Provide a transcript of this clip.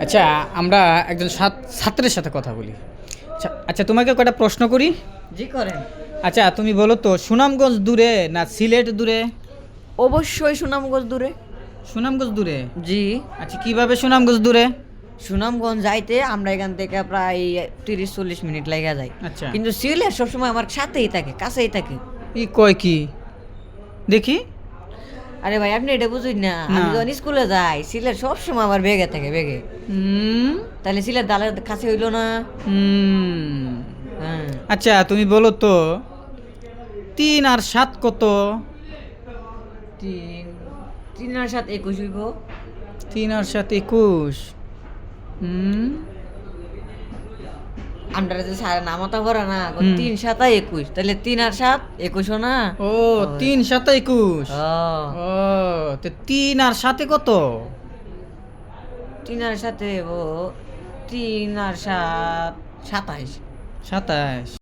আচ্ছা, আমরা একজন ছাত্রের সাথে কথা বলি। আচ্ছা আচ্ছা, তোমাকে কয়টা প্রশ্ন করি। জি করেন। আচ্ছা, তুমি বলো তো, সুনামগঞ্জ দূরে না সিলেট দূরে? অবশ্যই সুনামগঞ্জ দূরে। সুনামগঞ্জ দূরে। জি। আচ্ছা, কিভাবে সুনামগঞ্জ দূরে? সুনামগঞ্জ যাইতে আমরা এখান থেকে প্রায় 30-40 মিনিট লেগে যায়। আচ্ছা। কিন্তু সিলেট সবসময় আমার সাথেই থাকে, কাছেই থাকে। ই কয় কি দেখি। আরে ভাই, আপনি এটা বুঝুন না। না। আমি যখন স্কুলে যাই, সিলেট সবসময় আমার বেগে থাকে, বেগে। হুম তাহলে সিলেট দালের কাছে হইলো না? হুম হ্যাঁ। আচ্ছা, তুমি বলো তো, 3 আর 7 কত? 3 আর 7 21 হইব। 3 আর 7 21। আমরা যে সারা নামতা ভরা না, হুম। 3 7 21, তাহলে 3 আর 7 21 না? ও, 3 7 21। ও, ও, তো 3 আর 7 কত? 3 আর 7 ও 3 আর 7 27। 27।